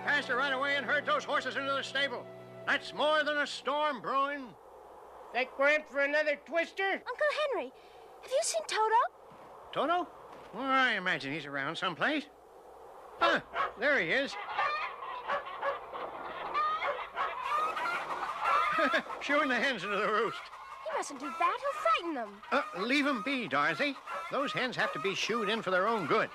passed her right away and herd those horses into the stable. That's more than a storm brewing. Think we're in for another twister? Uncle Henry, have you seen Toto? Toto? Well, I imagine he's around someplace. Ah, there he is. Shooing the hens into the roost. He mustn't do that. He'll frighten them. Leave him be, Dorothy. Those hens have to be shooed in for their own good.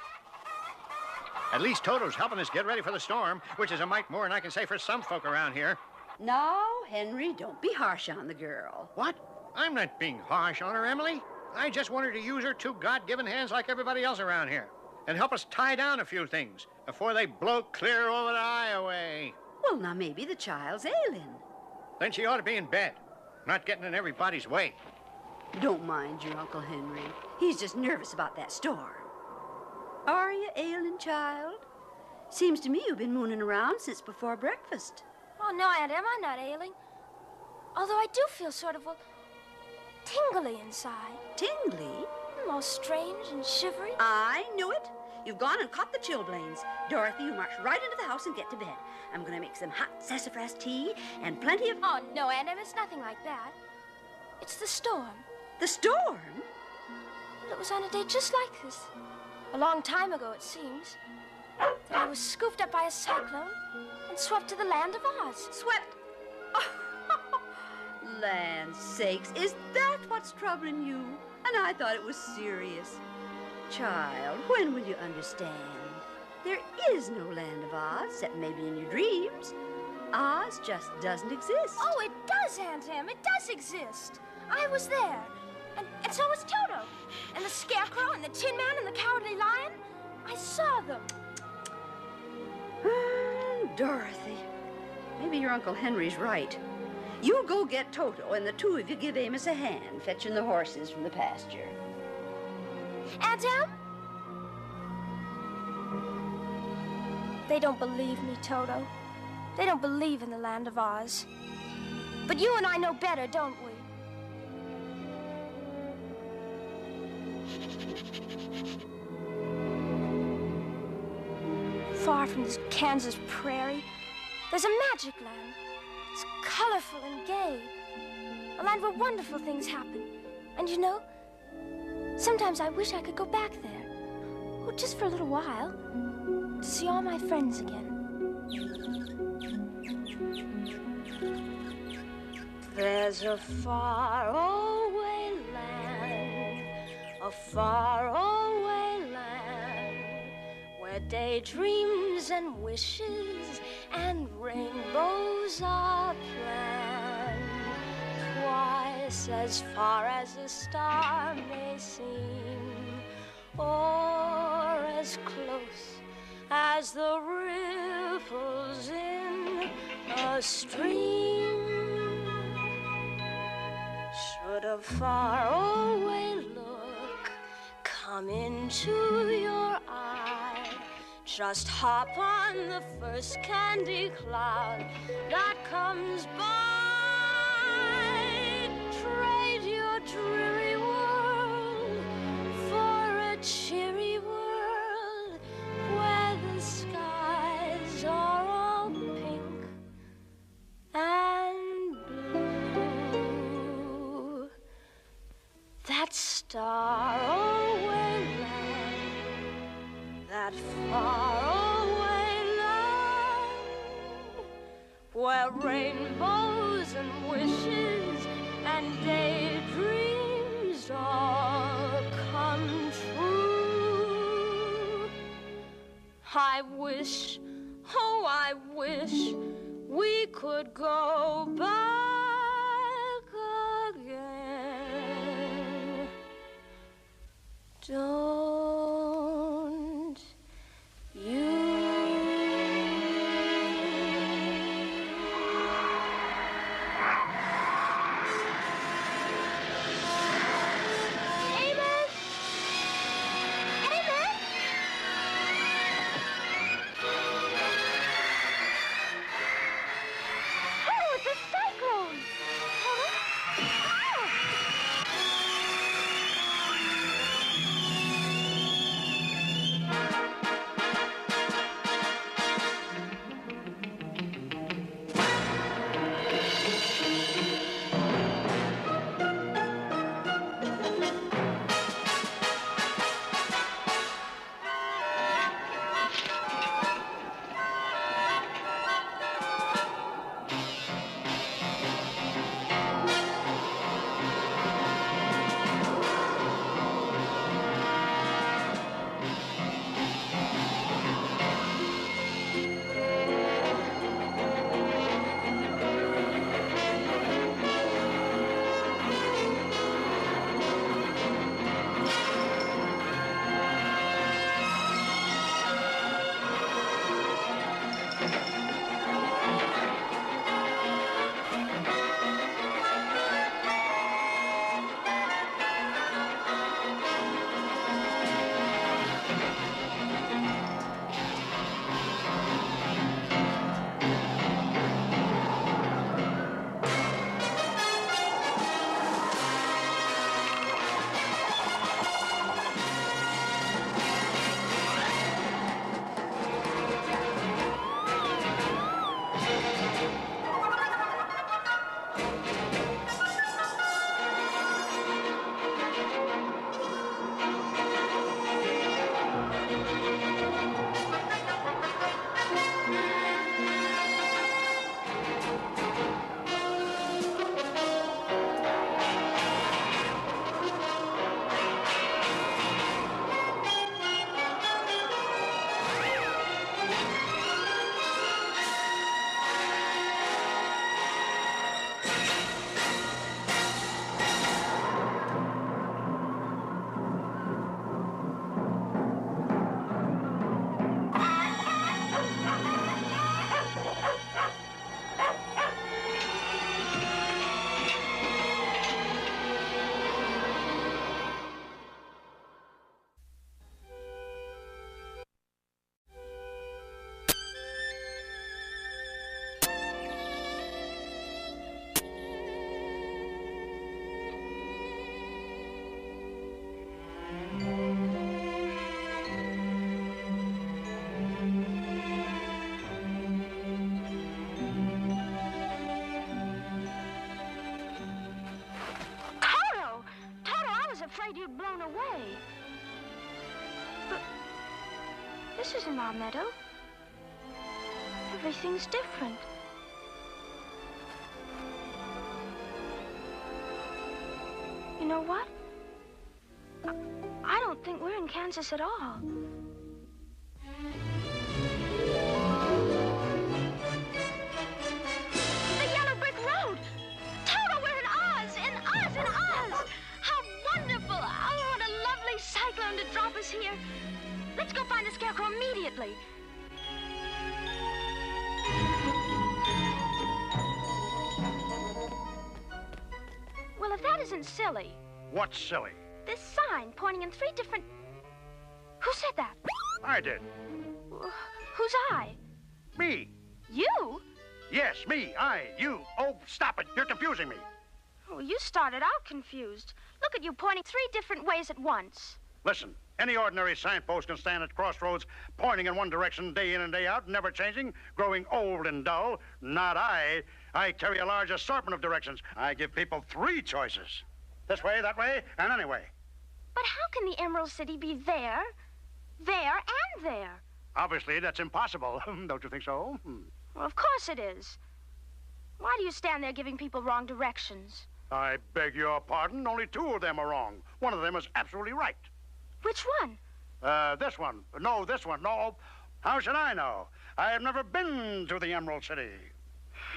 At least Toto's helping us get ready for the storm, which is a mite more than I can say for some folk around here. No, Henry, don't be harsh on the girl. What? I'm not being harsh on her, Emily. I just want her to use her two God-given hands like everybody else around here and help us tie down a few things before they blow clear over the highway. Well, now maybe the child's ailing. Then she ought to be in bed, not getting in everybody's way. Don't mind your Uncle Henry. He's just nervous about that storm. Are you ailing, child? Seems to me you've been mooning around since before breakfast. Oh, no, Aunt Em, I'm not ailing. Although I do feel sort of, well, tingly inside. Tingly? All strange and shivery. I knew it. You've gone and caught the chilblains. Dorothy, you march right into the house and get to bed. I'm going to make some hot sassafras tea and plenty of... Oh, no, Aunt Em, it's nothing like that. It's the storm. The storm? Well, it was on a day just like this. A long time ago, it seems. That I was scooped up by a cyclone and swept to the land of Oz. Swept? Oh, land sakes, is that what's troubling you? And I thought it was serious. Child, when will you understand? There is no land of Oz, except maybe in your dreams. Oz just doesn't exist. Oh, it does, Aunt Em. It does exist. I was there. And so was Toto. And the Scarecrow and the Tin Man and the Cowardly Lion. I saw them. Dorothy, maybe your Uncle Henry's right. You go get Toto, and the two of you give Amos a hand fetching the horses from the pasture. Aunt Em? They don't believe me, Toto. They don't believe in the land of Oz. But you and I know better, don't we? Far from this Kansas prairie, there's a magic land. It's colorful and gay. A land where wonderful things happen. And you know, sometimes I wish I could go back there. Oh, just for a little while. To see all my friends again. There's a faraway land, a faraway land, where daydreams and wishes and rainbows are planned. Twice as far as a star may seem, or as close as the ripples in a stream. Should a faraway look come into your eye, just hop on the first candy cloud that comes by. Trade your dreary world for a cheery world where the skies are all pink and blue. That star-away land, that far-away land, where rainbows and wishes and daydreams all come true. I wish, oh, I wish we could go back again. Don't you? Amos! Amos! Oh, it's a cyclone! figured you'd blown away. But this isn't our meadow. Everything's different. You know what? I don't think we're in Kansas at all. The yellow brick road! Toto, we're in Oz! In Oz! In Oz! How wonderful! Oh, what a lovely cyclone to drop us here. Let's go find the Scarecrow immediately. Well, if that isn't silly. What's silly? This sign pointing in 3 different... Who said that? I did. Who's I? Me. You? Yes, me, you. Oh, stop it. You're confusing me. Oh, you started out confused. Look at you pointing 3 different ways at once. Listen, any ordinary signpost can stand at crossroads, pointing in one direction day in and day out, never changing, growing old and dull. Not I. I carry a large assortment of directions. I give people 3 choices. This way, that way, and anyway. But how can the Emerald City be there, and there? Obviously, that's impossible. Don't you think so? Well, of course it is. Why do you stand there giving people wrong directions? I beg your pardon. Only 2 of them are wrong. One of them is absolutely right. Which one? This one. No, this one. No. How should I know? I have never been to the Emerald City.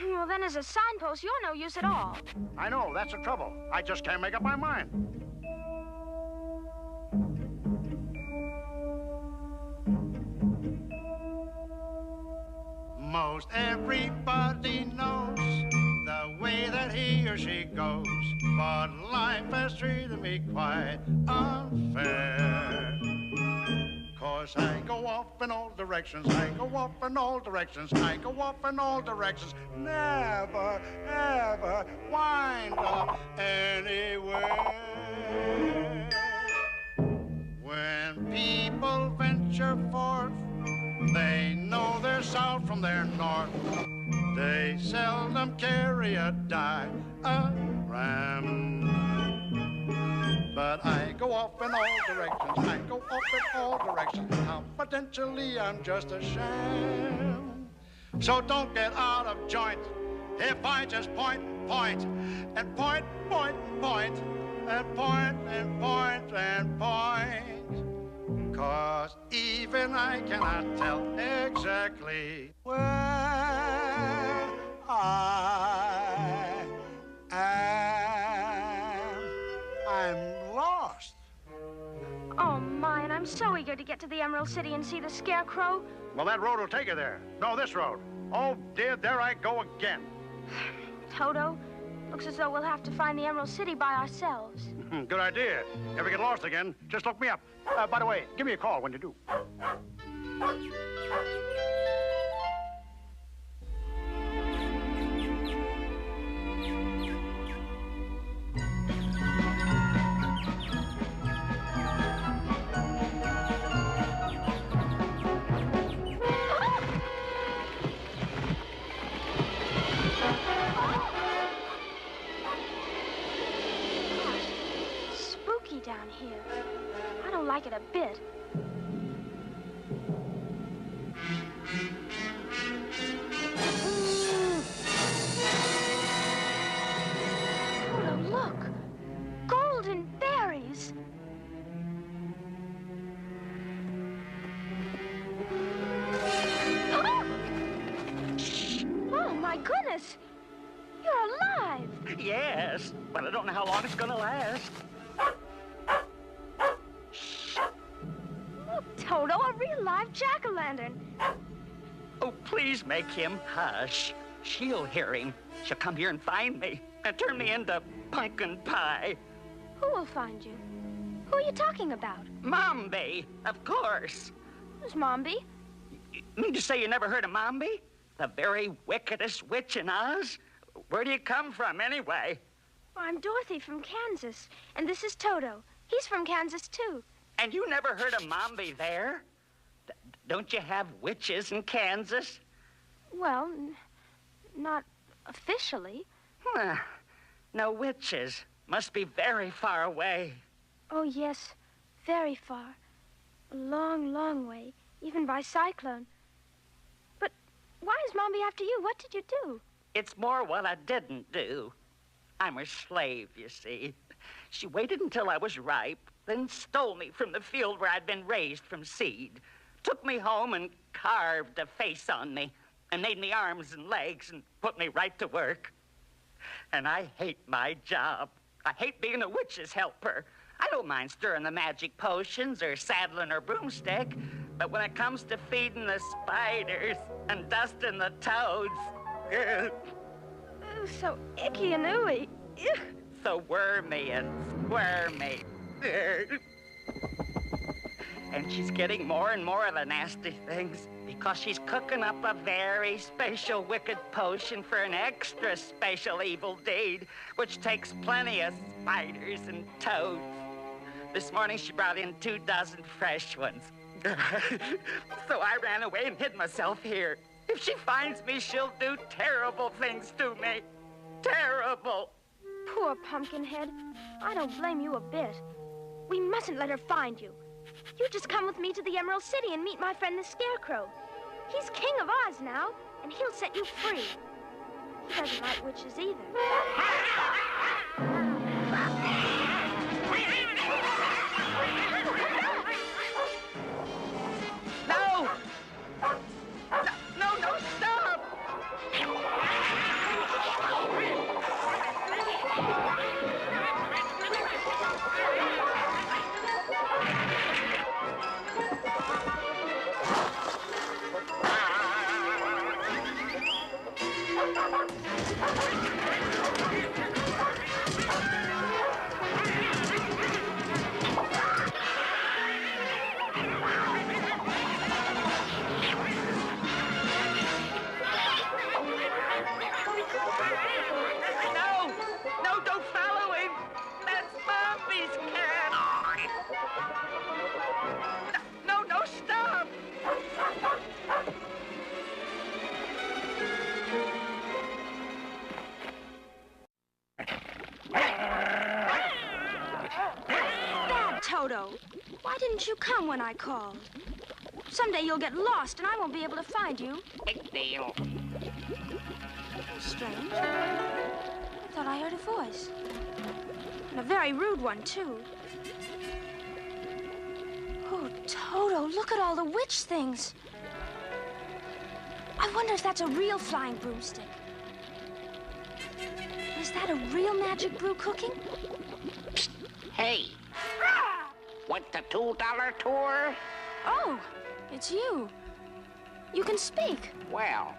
Well, then as a signpost, you're no use at all. I know. That's the trouble. I just can't make up my mind. Most everybody knows the way that he or she goes, but life has treated me quite unfair. 'Cause I go off in all directions, I go off in all directions, I go off in all directions, never, ever wind up anywhere. When people venture forth, they know their south from their north. They seldom carry a diagram. But I go off in all directions. I go off in all directions. Confidentially, I'm just a sham. So don't get out of joint if I just point, and point, and point, and point, and point. 'Cause even I cannot tell exactly where I am. I'm lost. Oh, my, and I'm so eager to get to the Emerald City and see the Scarecrow. Well, that road will take you there. No, this road. Oh, dear, there I go again. Toto, looks as though we'll have to find the Emerald City by ourselves. Good idea. If we get lost again, just look me up. By the way, give me a call when you do. Down here. I don't like it a bit. Oh, look. Golden berries. Oh, my goodness. You're alive. Yes, but I don't know how long it's gonna last. Toto, a real live jack-o'-lantern. Oh, please make him hush. She'll hear him. She'll come here and find me and turn me into pumpkin pie. Who will find you? Who are you talking about? Mombi, of course. Who's Mombi? You mean to say you never heard of Mombi? The very wickedest witch in Oz? Where do you come from, anyway? Well, I'm Dorothy from Kansas, and this is Toto. He's from Kansas, too. And you never heard of Mombi there? Don't you have witches in Kansas? Well, not officially. No witches. Must be very far away. Oh, yes. Very far. A long, long way. Even by cyclone. But why is Mommy after you? What did you do? It's more what I didn't do. I'm her slave, you see. She waited until I was ripe, then stole me from the field where I'd been raised from seed. Took me home and carved a face on me and made me arms and legs and put me right to work. And I hate my job. I hate being a witch's helper. I don't mind stirring the magic potions or saddling her broomstick, but when it comes to feeding the spiders and dusting the toads, ugh, Oh, so icky and ooey. Ugh. so wormy and squirmy. Ugh. And she's getting more and more of the nasty things because she's cooking up a very special wicked potion for an extra special evil deed, which takes plenty of spiders and toads. This morning she brought in 24 fresh ones. So I ran away and hid myself here. If she finds me, she'll do terrible things to me. Terrible. Poor Pumpkinhead. I don't blame you a bit. We mustn't let her find you. You just come with me to the Emerald City and meet my friend the Scarecrow. He's King of Oz now, and he'll set you free. He doesn't like witches either. No! No, stop! No, don't follow him. That's Mommy's cat. No, stop. Bad Toto. Why didn't you come when I called? Someday you'll get lost and I won't be able to find you. Big deal. Strange. I thought I heard a voice. And a very rude one, too. Oh, Toto, look at all the witch things. I wonder if that's a real flying broomstick. Is that a real magic brew cooking? Hey. Want the $2 tour? Oh, it's you. You can speak. Well,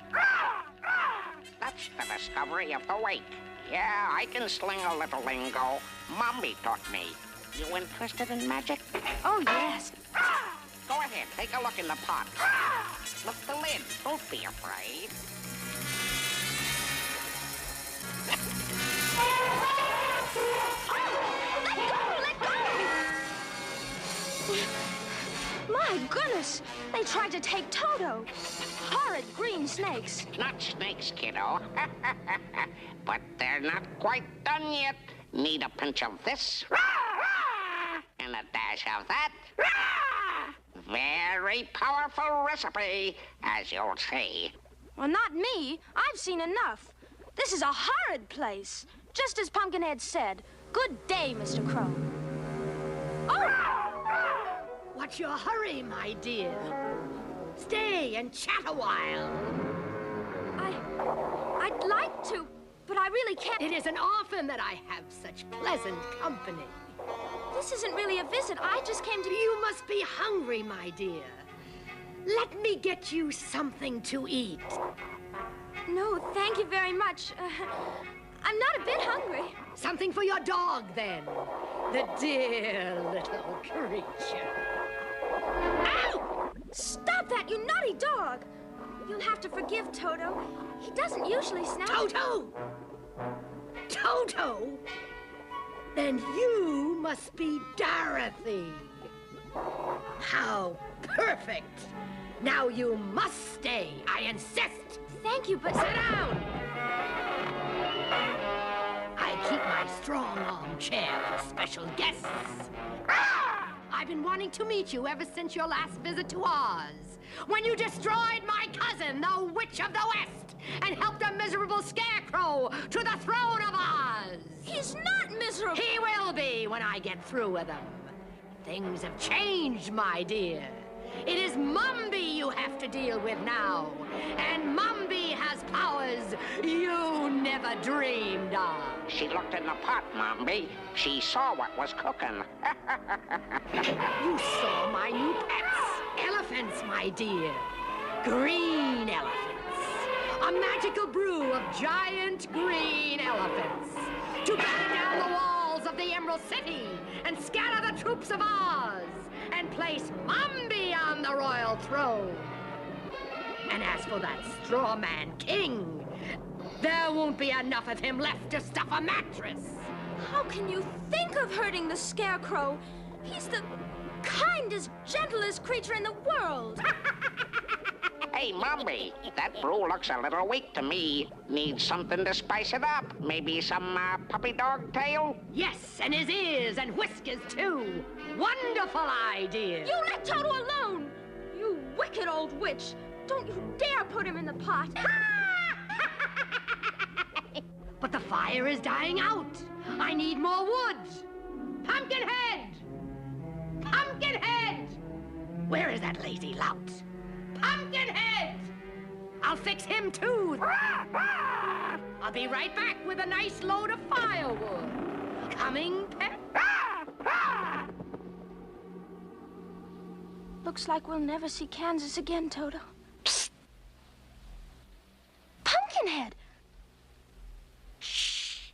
that's the discovery of the week. Yeah, I can sling a little lingo. Mommy taught me. You interested in magic? Oh, yes. Go ahead, take a look in the pot. Lift the lid. Don't be afraid. Let go! My goodness! They tried to take Toto. Horrid green snakes. Not snakes, kiddo. But they're not quite done yet. Need a pinch of this. And a dash of that. Very powerful recipe, as you'll see. Well, not me. I've seen enough. This is a horrid place. Just as Pumpkinhead said. Good day, Mr. Crow. Oh! What's your hurry, my dear? Stay and chat a while. I'd like to, but I really can't. It isn't often that I have such pleasant company. This isn't really a visit. I just came to... You must be hungry, my dear. Let me get you something to eat. No, thank you very much. I'm not a bit hungry. Something for your dog, then. The dear little creature. Ow! Stop that, you naughty dog! You'll have to forgive Toto. He doesn't usually snap... Toto! Toto? Then you must be Dorothy. How perfect! Now you must stay, I insist. Thank you, but... Sit down! I keep my strong armchair for special guests. I've been wanting to meet you ever since your last visit to Oz, when you destroyed my cousin, the Witch of the West, and helped a miserable scarecrow to the throne of Oz. He's not miserable. He will be when I get through with him. Things have changed, my dear. It is Mumby you have to deal with now. And Mumby has powers you never dreamed of. She looked in the pot, Mumby. She saw what was cooking. You saw my new pets. Elephants, my dear. Green elephants. A magical brew of giant green elephants. To batter down the walls of the Emerald City and scatter the troops of Oz and place Mumby on the royal throne. And as for that straw man king, there won't be enough of him left to stuff a mattress. How can you think of hurting the Scarecrow? He's the kindest, gentlest creature in the world. Hey, Mumby, that brew looks a little weak to me. Needs something to spice it up. Maybe some puppy dog tail? Yes, and his ears and whiskers, too. Wonderful idea. You let Toto alone! You wicked old witch! Don't you dare put him in the pot! But the fire is dying out. I need more wood. Pumpkinhead! Pumpkinhead! Where is that lazy lout? Pumpkinhead! I'll fix him, too. I'll be right back with a nice load of firewood. Coming, pet? Looks like we'll never see Kansas again, Toto. Psst! Pumpkinhead! Shh!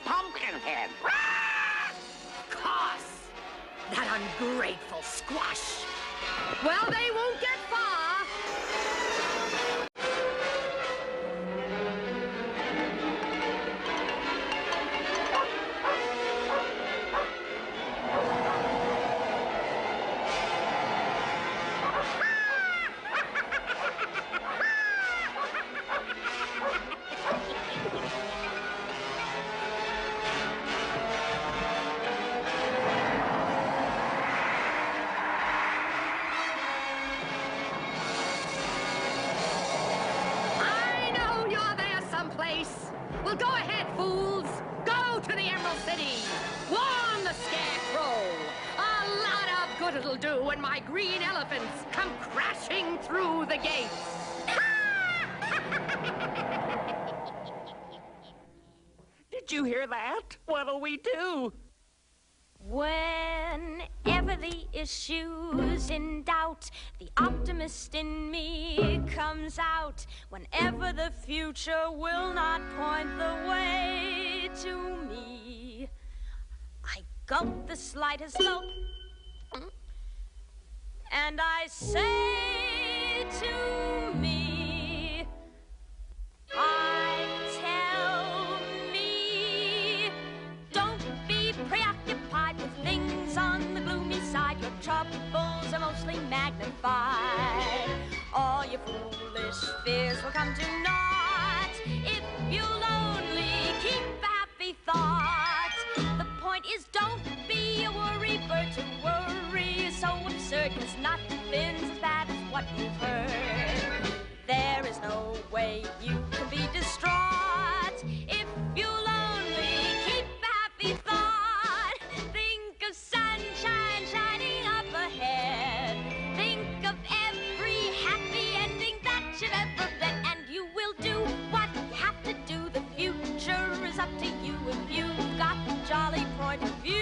Pumpkinhead. Course. That ungrateful squash. Well, they won't get far. Well, go ahead, fools. Go to the Emerald City. Warn the Scarecrow. A lot of good it'll do when my green elephants come crashing through the gates. Did you hear that? What'll we do? Whenever the issue's in doubt, the optimist in me comes out. Whenever the future will not point the way to me, I gulp the slightest gulp, and I say to me, I tell me, don't be preoccupied with things on the gloomy side. Your troubles are mostly magnified. All your foolish fears will come to naught if you'll only keep a happy thought. The point is, don't be a worry bird. To worry is so absurd, 'cause nothing's as bad as what you've heard. There is no way you can be distraught if you'll only keep a happy thought. Think of sunshine shining up ahead. Think of every happy ending that you've ever read, and you will do what you have to do. The future is up to you if you've got the jolly point of view.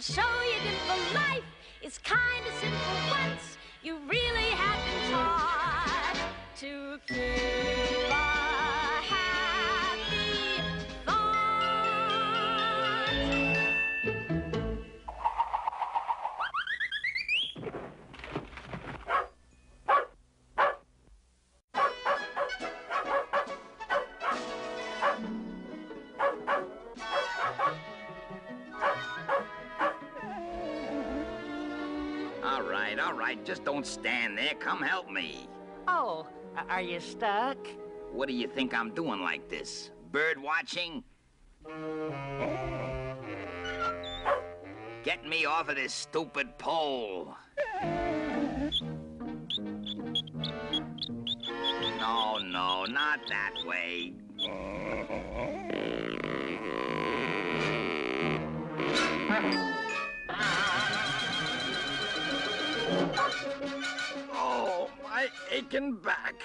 and show you good for life. It's kind of simple once you really have been taught to keep a happy thought. All right, just don't stand there. Come help me. Oh, are you stuck? What do you think I'm doing like this? Bird watching? Get me off of this stupid pole. No, not that way. Oh, my aching back.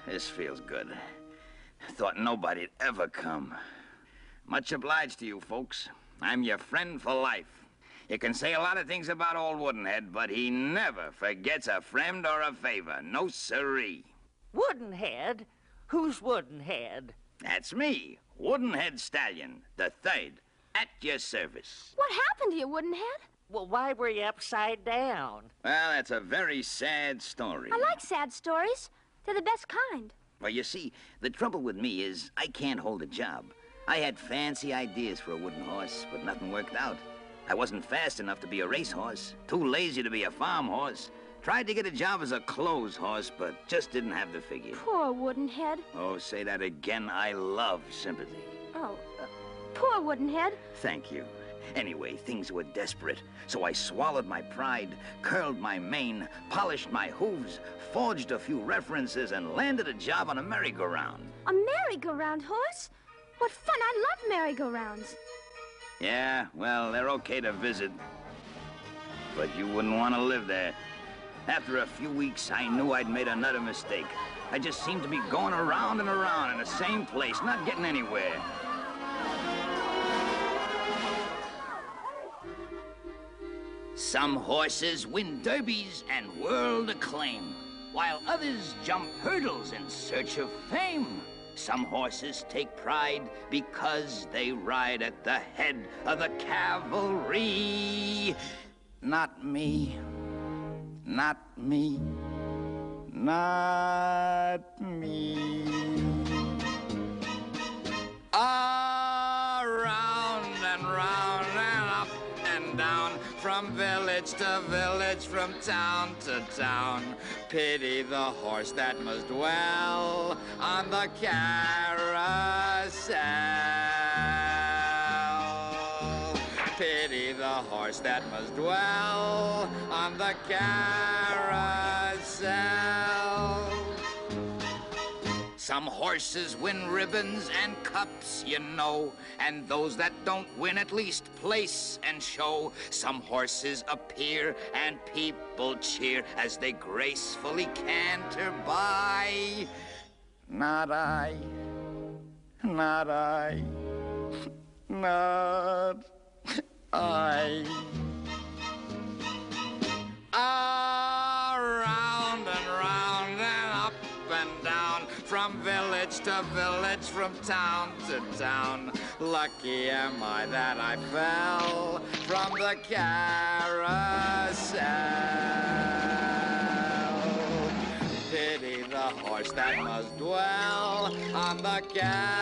This feels good. Thought nobody'd ever come. Much obliged to you folks. I'm your friend for life. You can say a lot of things about old Woodenhead, but he never forgets a friend or a favor. No siree. Woodenhead? Who's Woodenhead? That's me, Woodenhead Stallion, the third, at your service. What happened to you, Woodenhead? Well, why were you upside down? Well, that's a very sad story. I like sad stories. They're the best kind. Well, you see, the trouble with me is I can't hold a job. I had fancy ideas for a wooden horse, but nothing worked out. I wasn't fast enough to be a racehorse, too lazy to be a farm horse. Tried to get a job as a clothes horse, but just didn't have the figure. Poor Woodenhead. Oh, say that again. I love sympathy. Oh, poor Woodenhead. Thank you. Anyway, things were desperate, so I swallowed my pride, curled my mane, polished my hooves, forged a few references, and landed a job on a merry-go-round. A merry-go-round horse? What fun! I love merry-go-rounds. Yeah, well, they're okay to visit, but you wouldn't want to live there. After a few weeks, I knew I'd made another mistake. I just seemed to be going around and around in the same place, not getting anywhere. Some horses win derbies and world acclaim, while others jump hurdles in search of fame. Some horses take pride because they ride at the head of the cavalry. Not me. Not me. Not me. Around and round and up and down, from village to village, from town to town. Pity the horse that must dwell on the carousel. Pity the horse that must dwell on the carousel. Some horses win ribbons and cups, you know, and those that don't win at least place and show. Some horses appear and people cheer as they gracefully canter by. Not I, not I, not I. Around and round and up and down, from village to village, from town to town. Lucky am I that I fell from the carousel. Pity the horse that must dwell on the carousel.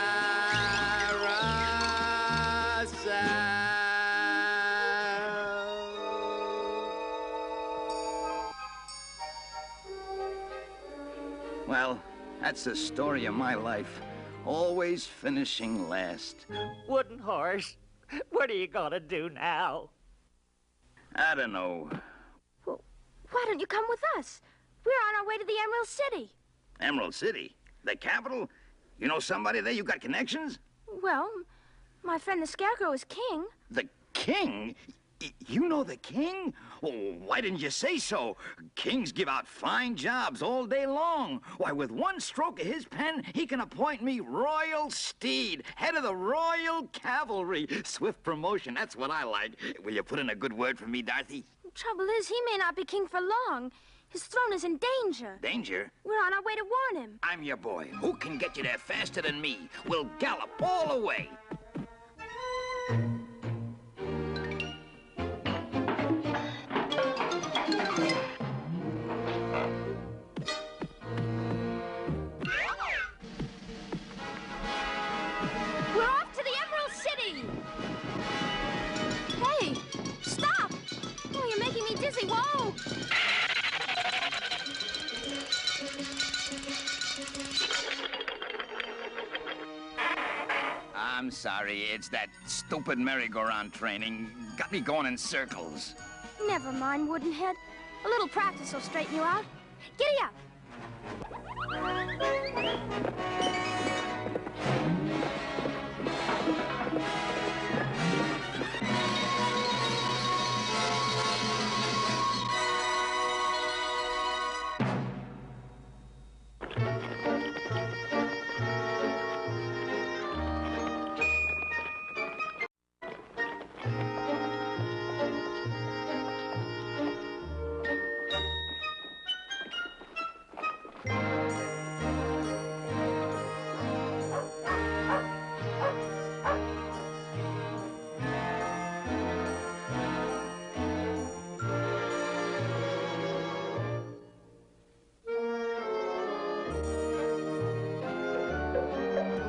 Well, that's the story of my life. Always finishing last. Wooden horse, what are you gonna do now? I don't know. Well, why don't you come with us? We're on our way to the Emerald City. Emerald City? The capital? You know somebody there? You got connections? Well, my friend the Scarecrow is king. The king? You know the king? Oh, why didn't you say so? Kings give out fine jobs all day long. Why, with one stroke of his pen, he can appoint me royal steed, head of the royal cavalry. Swift promotion, that's what I like. Will you put in a good word for me, Dorothy? The trouble is, he may not be king for long. His throne is in danger. Danger? We're on our way to warn him. I'm your boy. Who can get you there faster than me? We'll gallop all the way. We're off to the Emerald City. Hey, stop. Oh, you're making me dizzy. Whoa. I'm sorry, it's that stupid merry-go-round training. Got me going in circles. Never mind, Woodenhead. A little practice will straighten you out. Giddy up.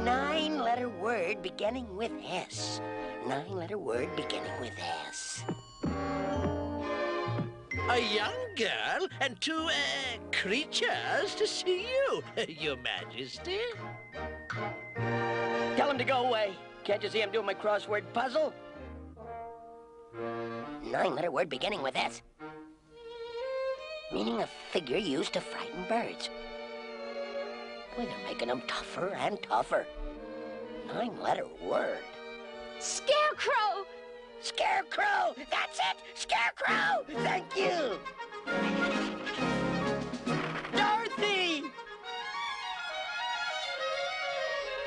Nine-letter word beginning with S. Nine-letter word beginning with S. A young girl and two, creatures to see you, Your Majesty. Tell him to go away. Can't you see I'm doing my crossword puzzle? Nine-letter word beginning with S. Meaning a figure used to frighten birds. Boy, they're making them tougher and tougher. Nine-letter word. Scarecrow! Scarecrow! That's it! Scarecrow! Thank you! Dorothy!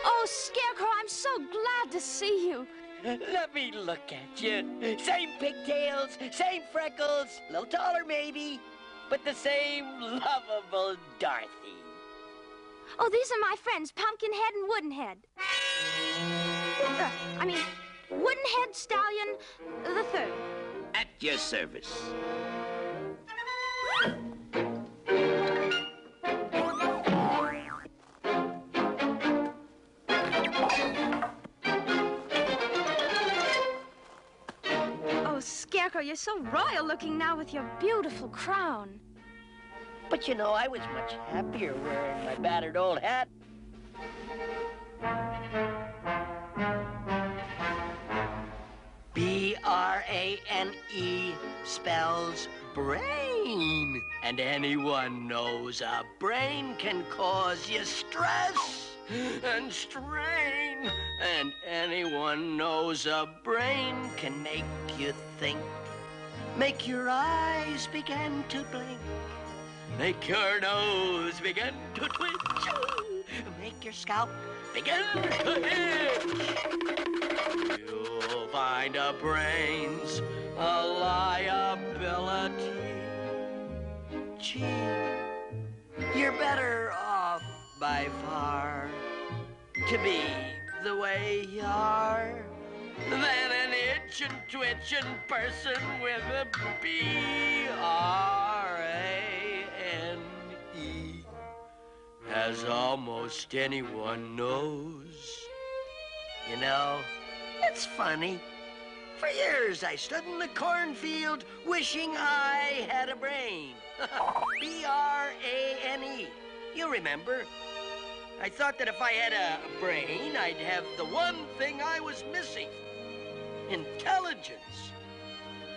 Oh, Scarecrow, I'm so glad to see you. Let me look at you. Same pigtails, same freckles, a little taller maybe, but the same lovable Dorothy. Oh, these are my friends, Pumpkinhead and Woodenhead. Woodenhead Stallion the Third. At your service. Oh, Scarecrow, you're so royal looking now with your beautiful crown. But you know, I was much happier wearing my battered old hat. B-R-A-N-E spells brain. And anyone knows a brain can cause you stress and strain. And anyone knows a brain can make you think. Make your eyes begin to blink. Make your nose begin to twitch. Make your scalp begin to itch. You'll find a brain's a liability. Gee, you're better off by far to be the way you are than an itchin' twitchin' person with a B-R-A-N-E. As almost anyone knows. You know, it's funny. For years I stood in the cornfield wishing I had a brain. B-R-A-N-E. You remember? I thought that if I had a brain, I'd have the one thing I was missing. Intelligence.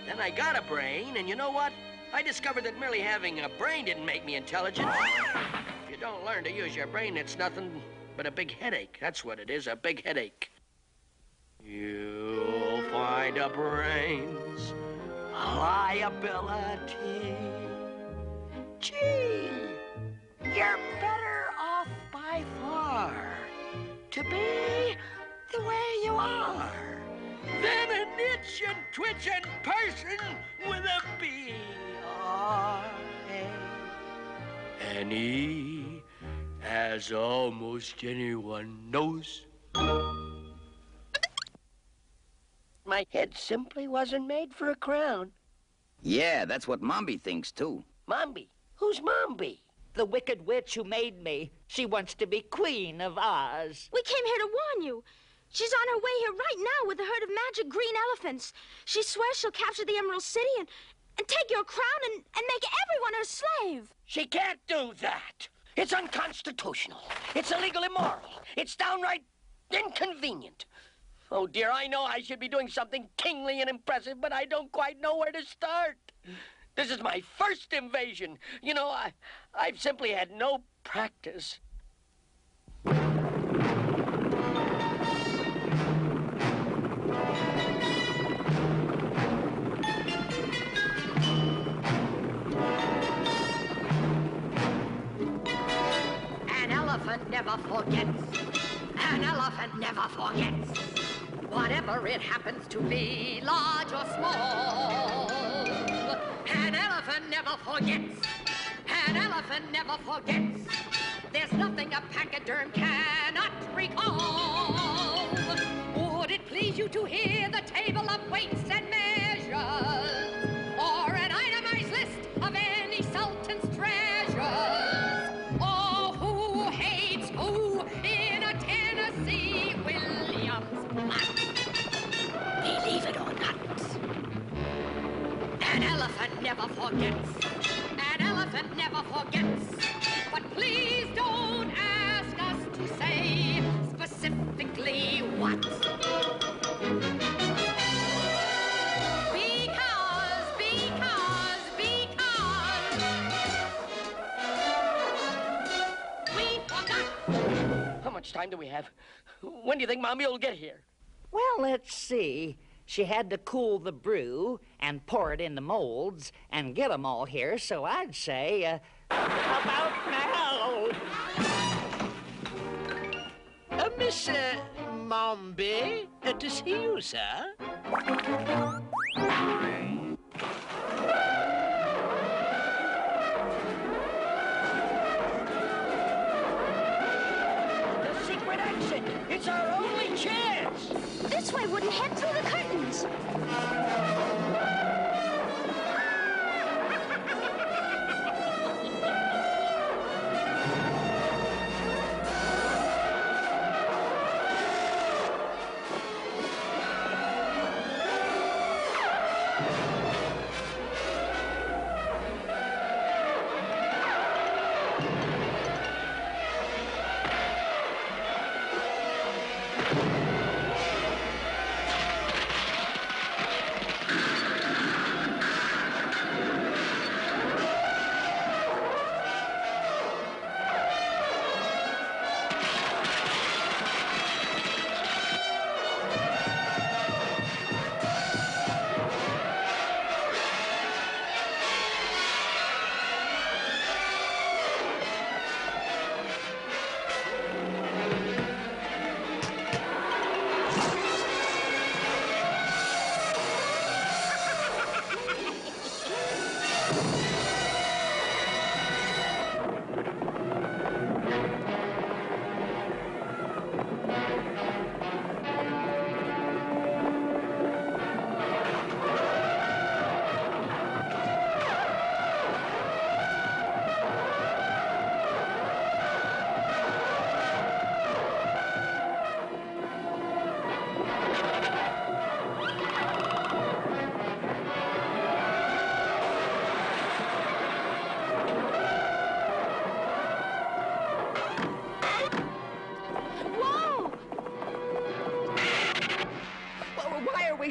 Then I got a brain, and you know what? I discovered that merely having a brain didn't make me intelligent. If you don't learn to use your brain, it's nothing but a big headache. That's what it is, a big headache. You'll find a brain's liability. Gee, you're better off by far to be the way you are than an itch and twitching person with a B-R-A-N-E, as almost anyone knows. My head simply wasn't made for a crown. Yeah, that's what Mombi thinks, too. Mombi? Who's Mombi? The wicked witch who made me. She wants to be Queen of Oz. We came here to warn you. She's on her way here right now with a herd of magic green elephants. She swears she'll capture the Emerald City and take your crown and make everyone her slave. She can't do that. It's unconstitutional. It's illegal, immoral. It's downright inconvenient. Oh, dear, I know I should be doing something kingly and impressive, but I don't quite know where to start. This is my first invasion. You know, I've simply had no practice. An elephant never forgets. An elephant never forgets. Whatever it happens to be, large or small. An elephant never forgets. An elephant never forgets. There's nothing a pachyderm cannot recall. Would it please you to hear the table of weights and measures? Or an itemized list of any sultan's treasures? Or who hates who in a Tennessee Williams plot? Believe it or not, an elephant never forgets. An elephant never forgets. But please don't ask us to say specifically what. Because. We forgot. How much time do we have? When do you think Mommy will get here? Well, let's see. She had to cool the brew and pour it in the molds and get them all here, so I'd say, about now. Miss Mombi, to see you, sir. The secret exit. It's our only chance. This way wouldn't head through the curtains.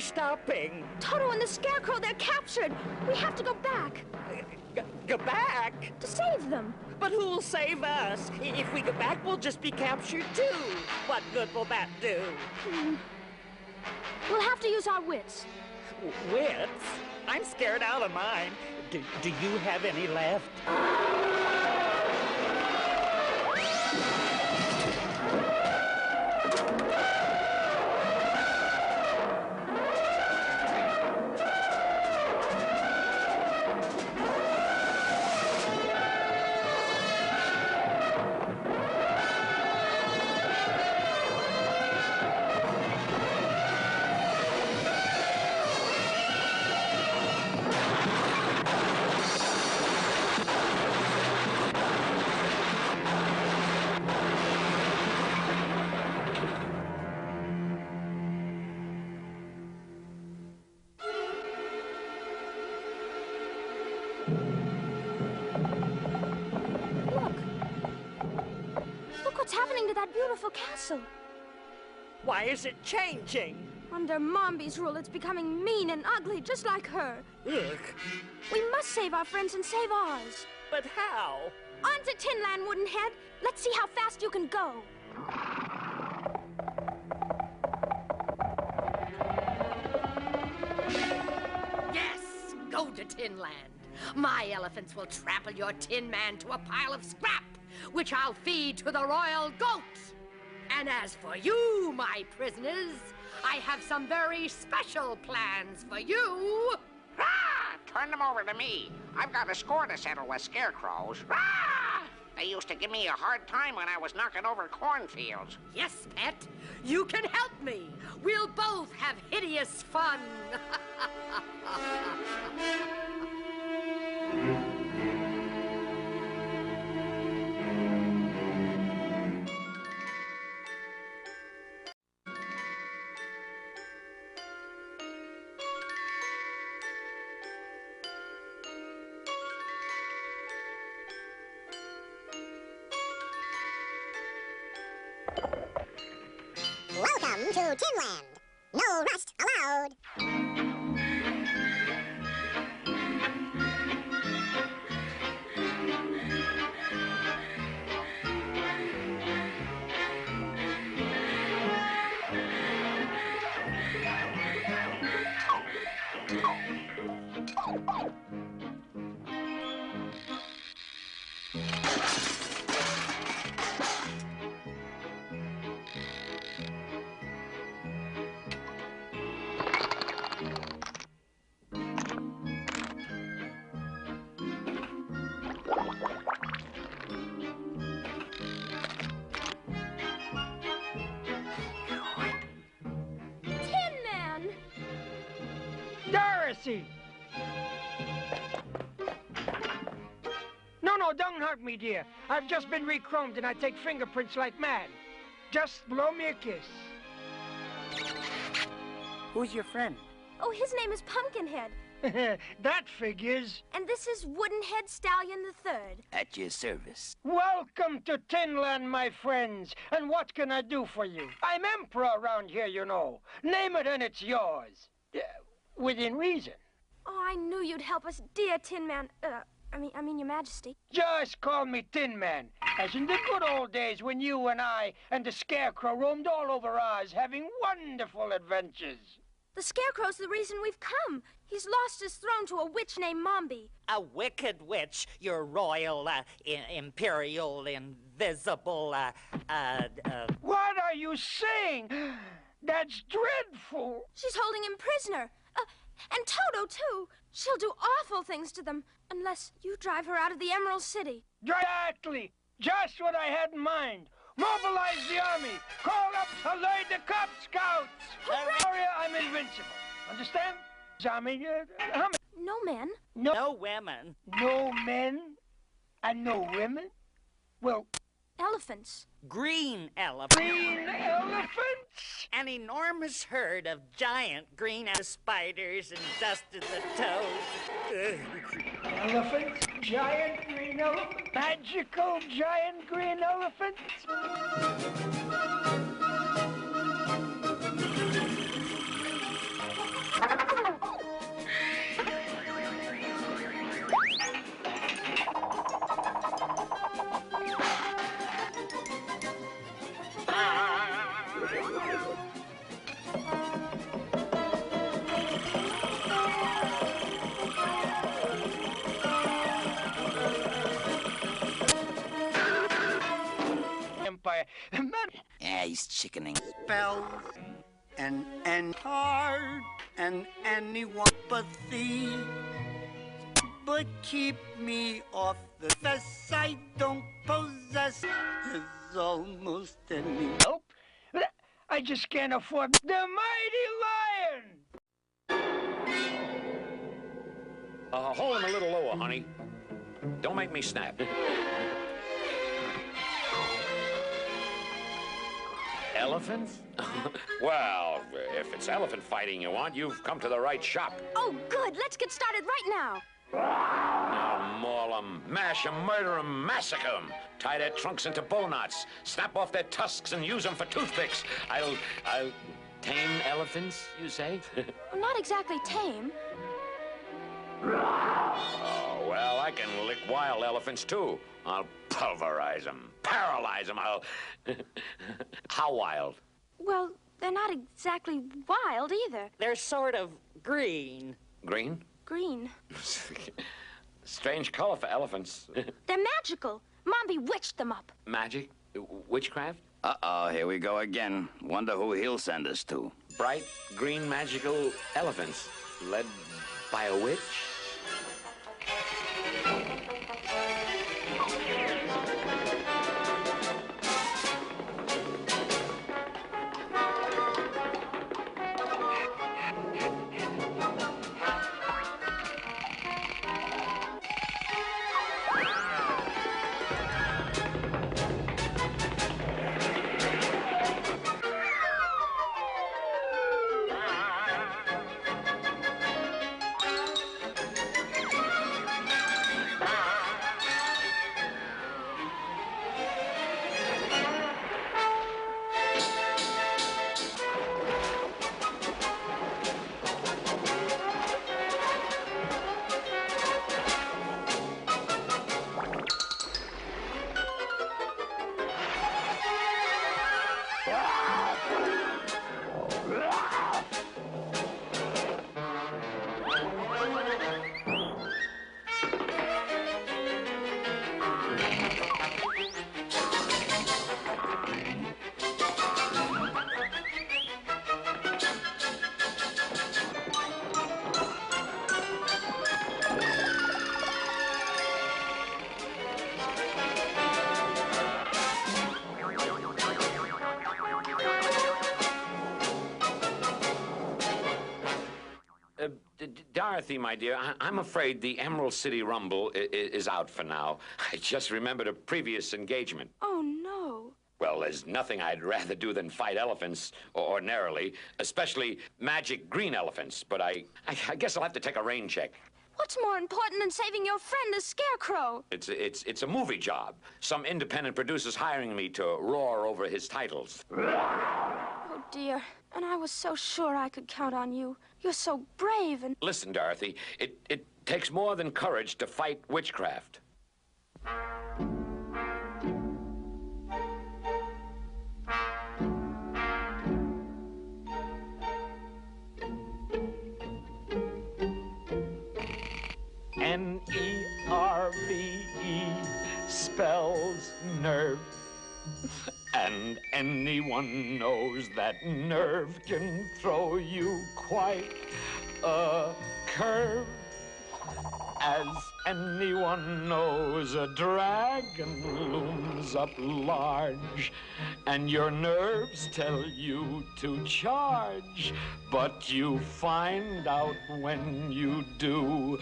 Stopping. Toto and the Scarecrow, they're captured. We have to go back. Go back? To save them. But who'll save us? If we go back, we'll just be captured too. What good will that do? We'll have to use our wits. Wits? I'm scared out of mine. Do you have any left? Look what's happening to that beautiful castle. Why is it changing? Under Mombi's rule, it's becoming mean and ugly, just like her. Ugh. We must save our friends and save Oz. But how? On to Tinland, Woodenhead. Let's see how fast you can go. Yes, go to Tinland. My elephants will trample your Tin Man to a pile of scrap, which I'll feed to the royal goat. And as for you, my prisoners, I have some very special plans for you. Ah! Turn them over to me. I've got a score to settle with scarecrows. Ah! They used to give me a hard time when I was knocking over cornfields. Yes, pet, you can help me. We'll both have hideous fun. Welcome to Tinland. No rust allowed. Dorothy! No, don't hurt me, dear. I've just been re-chromed and I take fingerprints like mad. Just blow me a kiss. Who's your friend? Oh, his name is Pumpkinhead. That figures. And this is Woodenhead Stallion III. At your service. Welcome to Tinland, my friends. And what can I do for you? I'm emperor around here, you know. Name it and it's yours. Within reason. Oh, I knew you'd help us, dear Tin Man. I mean, Your Majesty. Just call me Tin Man, as in the good old days when you and I and the Scarecrow roamed all over Oz, having wonderful adventures. The Scarecrow's the reason we've come. He's lost his throne to a witch named Mombi. A wicked witch, your royal, imperial, invisible, What are you saying? That's dreadful. She's holding him prisoner. And Toto, too. She'll do awful things to them, unless you drive her out of the Emerald City. Exactly. Just what I had in mind. Mobilize the army. Call up alert the Cub Scouts. Warrior, I'm invincible. Understand? How many? No men. No women. No men and no women? Well... Elephants. Green elephants. Green elephants? An enormous herd of giant green spiders and dust in the toes. Elephants? Giant green elephants? Magical giant green elephants? sickening. Spells and hard and anyone empathy. But keep me off the best I don't possess is almost any. Nope. I just can't afford the mighty lion. Hold him a little lower, honey. Don't make me snap. Elephants? Well, if it's elephant fighting you want, you've come to the right shop. Oh, good. Let's get started right now. Now, maul 'em, mash 'em, murder 'em, massacre 'em. Tie their trunks into bow knots, snap off their tusks, and use 'em for toothpicks. I'll tame elephants, you say? Well, not exactly tame. Oh, well, I can lick wild elephants, too. I'll pulverize 'em, paralyze 'em. How wild? Well, they're not exactly wild either. They're sort of green. Green? Green. Strange color for elephants. They're magical. Mom bewitched them up. Magic? Witchcraft? Uh-oh, here we go again. Wonder who he'll send us to. Bright, green, magical elephants. Led by a witch? Dorothy, my dear, I'm afraid the Emerald City Rumble is out for now. I just remembered a previous engagement. Oh, no. Well, there's nothing I'd rather do than fight elephants, ordinarily, especially magic green elephants. But I guess I'll have to take a rain check. What's more important than saving your friend, the Scarecrow? It's a movie job. Some independent producer's hiring me to roar over his titles. Oh, dear. And I was so sure I could count on you. You're so brave and... Listen, Dorothy, it takes more than courage to fight witchcraft. N-E-R-V-E spells nerve. And anyone knows that nerve can throw you quite a curve. As anyone knows, a dragon looms up large, and your nerves tell you to charge. But you find out when you do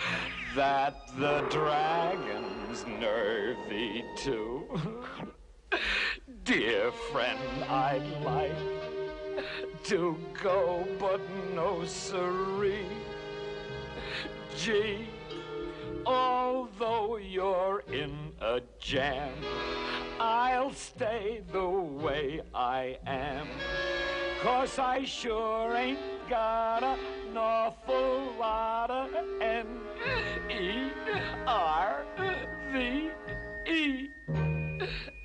that the dragon's nervy too. Dear friend, I'd like to go, but no siree. Gee, although you're in a jam, I'll stay the way I am. 'Cause I sure ain't got an awful lot of N-E-R-V-E.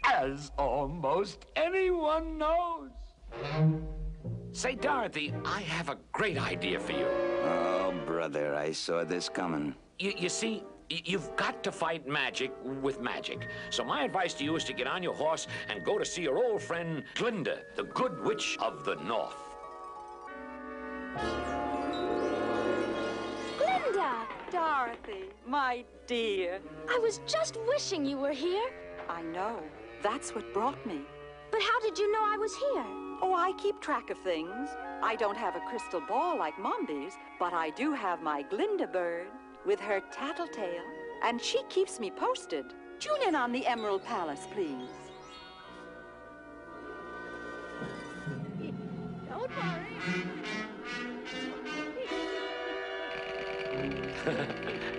As almost anyone knows. Say, Dorothy, I have a great idea for you. Oh, brother, I saw this coming. You see, You've got to fight magic with magic. So my advice to you is to get on your horse and go to see your old friend Glinda, the Good Witch of the North. Glinda! Dorothy, my dear. I was just wishing you were here. I know. That's what brought me. But how did you know I was here? Oh, I keep track of things. I don't have a crystal ball like Mombi's, but I do have my Glinda bird with her tattletale, and she keeps me posted. Tune in on the Emerald Palace, please. Don't worry.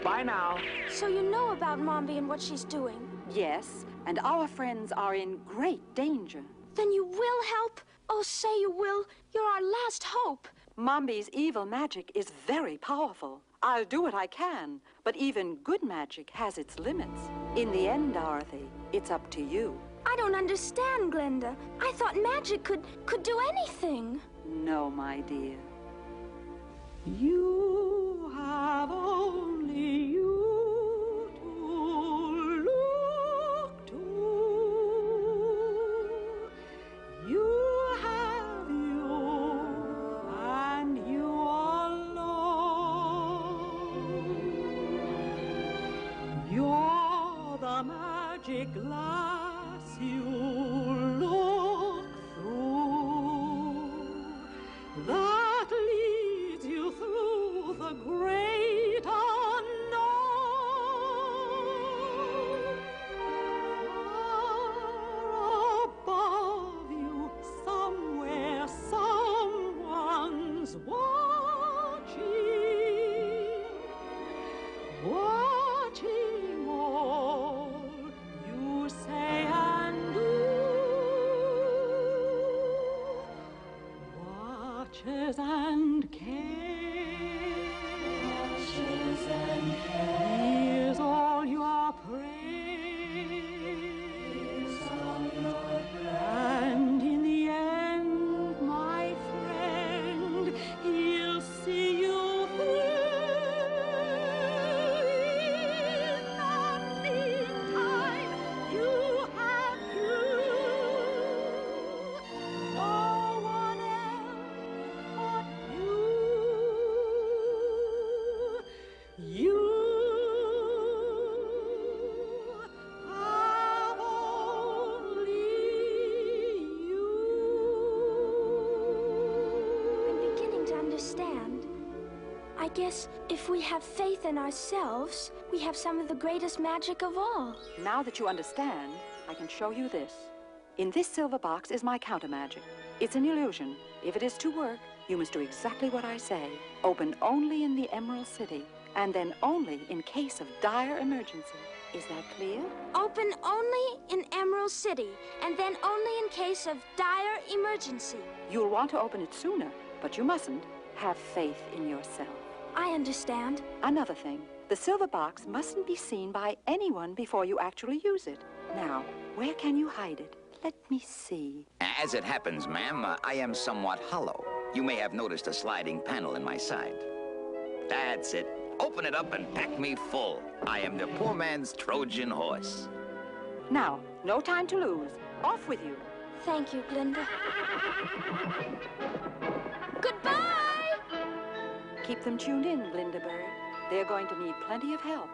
Bye now. So you know about Mombi and what she's doing? Yes, and our friends are in great danger. Then you will help? Oh, say you will. You're our last hope. Mombi's evil magic is very powerful. I'll do what I can, but even good magic has its limits. In the end, Dorothy, it's up to you. I don't understand, Glinda. I thought magic could do anything. No, my dear. You have only you to look to. You have you and you alone. You're the magic glass you look through. That leads you through the great unknown. Far above you, somewhere, someone's watching, watching all you say and do. Watches and cares, hears all your praise, and in the end, my friend, he'll see you through. In the meantime, you have you. No one else but you. You have only you. I'm beginning to understand. I guess if we have faith in ourselves, we have some of the greatest magic of all. Now that you understand, I can show you this. In this silver box is my counter magic. It's an illusion. If it is to work, you must do exactly what I say. Open only in the Emerald City, and then only in case of dire emergency. Is that clear? Open only in Emerald City, and then only in case of dire emergency. You'll want to open it sooner, but you mustn't. Have faith in yourself. I understand. Another thing, the silver box mustn't be seen by anyone before you actually use it. Now, where can you hide it? Let me see. As it happens, ma'am, I am somewhat hollow. You may have noticed a sliding panel in my side. That's it. Open it up and pack me full. I am the poor man's Trojan horse. Now, no time to lose. Off with you. Thank you, Glinda. Goodbye! Keep them tuned in, Glinda Bird. They're going to need plenty of help.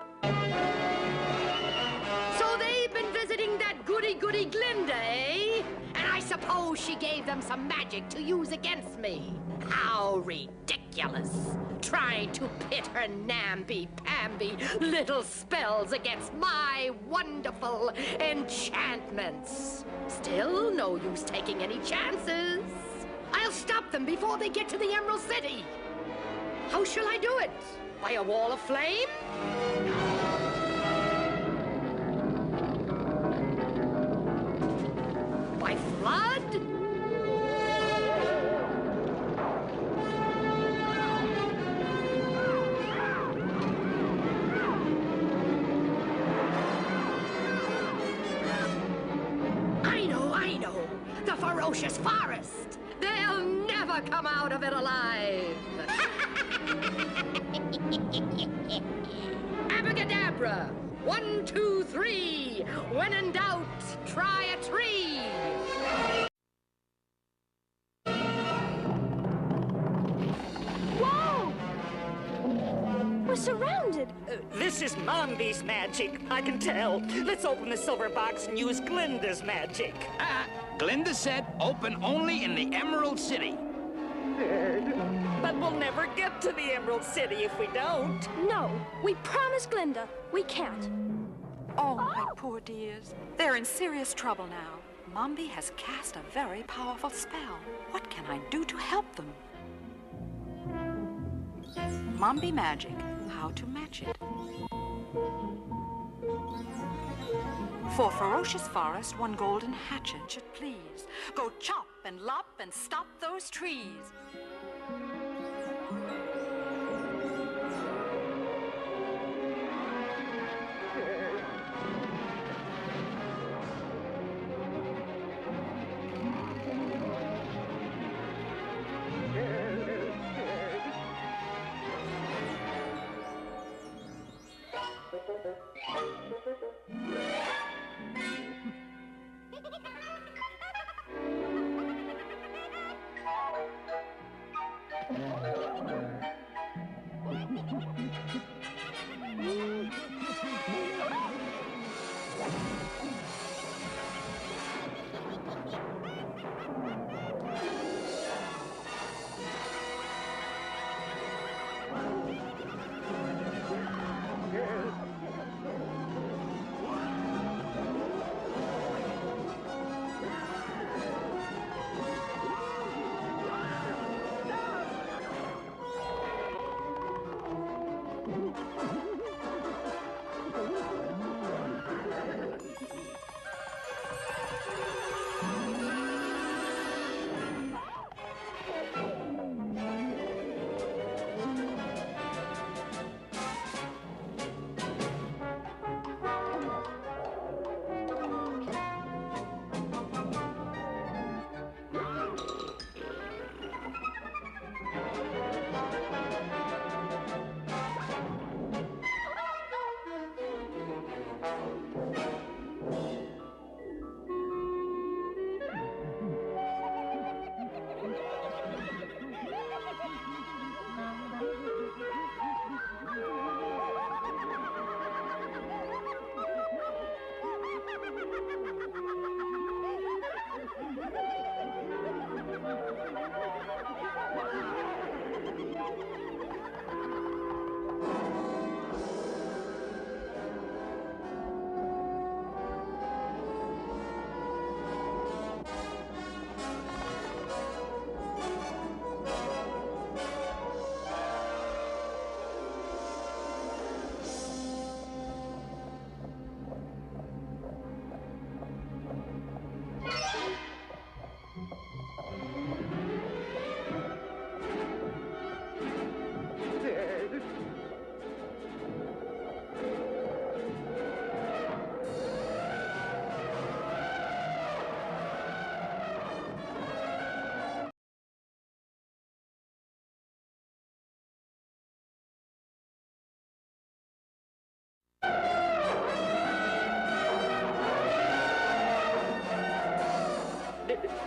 So they've been visiting that goody-goody Glinda, eh? And I suppose she gave them some magic to use against me. How ridiculous. Trying to pit her namby-pamby little spells against my wonderful enchantments. Still, no use taking any chances. I'll stop them before they get to the Emerald City. How shall I do it? By a wall of flame? By flood? I know. The ferocious forest. They'll never come out of it alive. Abracadabra! abracadabra. 1, 2, 3. When in doubt, try a tree. Whoa! We're surrounded. This is Mombi's magic, I can tell. Let's open the silver box and use Glinda's magic. Glinda said open only in the Emerald City. But we'll never get to the Emerald City if we don't. No, we promised Glinda. We can't. Oh, my poor dears. They're in serious trouble now. Mombi has cast a very powerful spell. What can I do to help them? Mombi magic. How to match it. For ferocious forest, 1 golden hatchet should please. Go chop and lop and stop those trees.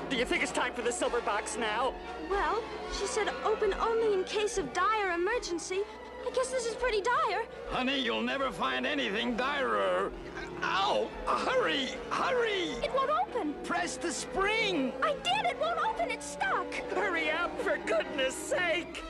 Do you think it's time for the silver box now? Well, she said open only in case of dire emergency. I guess this is pretty dire. Honey, you'll never find anything direr. Ow! Hurry! Hurry! It won't open. Press the spring! I did! It won't open! It's stuck! Hurry up, for goodness sake!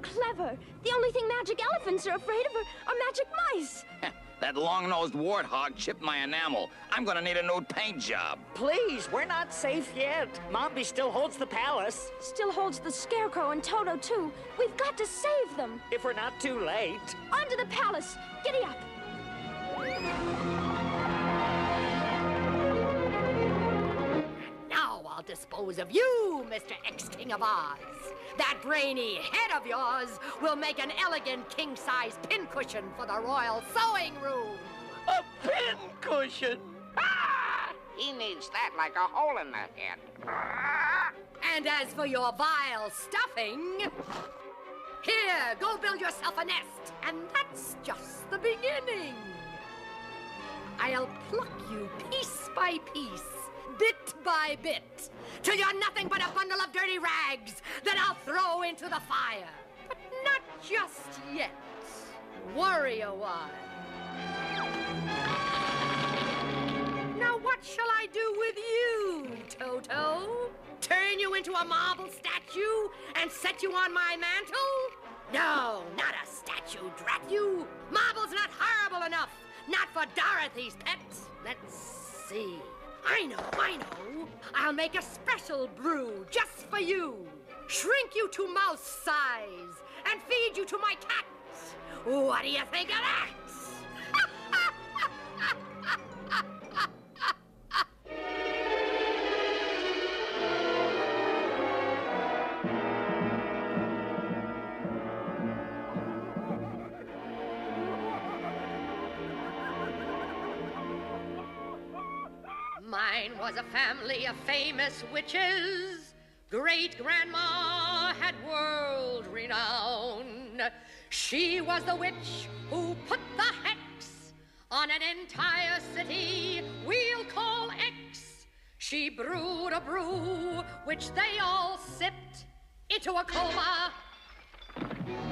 Clever. The only thing magic elephants are afraid of are magic mice. That long-nosed warthog chipped my enamel. I'm gonna need a new paint job. Please, we're not safe yet. Mombi still holds the palace. Still holds the Scarecrow and Toto, too. We've got to save them. If we're not too late. On to the palace. Giddy up. Now I'll dispose of you, Mr. Ex-King of Oz. That brainy head of yours will make an elegant king-size pincushion for the royal sewing room. A pincushion? Ah! He needs that like a hole in the head. And as for your vile stuffing, here, go build yourself a nest. And that's just the beginning. I'll pluck you piece by piece, bit by bit, till you're nothing but a bundle of dirty rags that I'll throw into the fire. But not just yet. Worry a while. Now what shall I do with you, Toto? Turn you into a marble statue and set you on my mantle? No, not a statue, drat you. Marble's not horrible enough. Not for Dorothy's pet. Let's see. I know. I'll make a special brew just for you. Shrink you to mouse size and feed you to my cats. What do you think of that? Mine was a family of famous witches. Great-grandma had world renown. She was the witch who put the hex on an entire city we'll call X. She brewed a brew which they all sipped into a coma.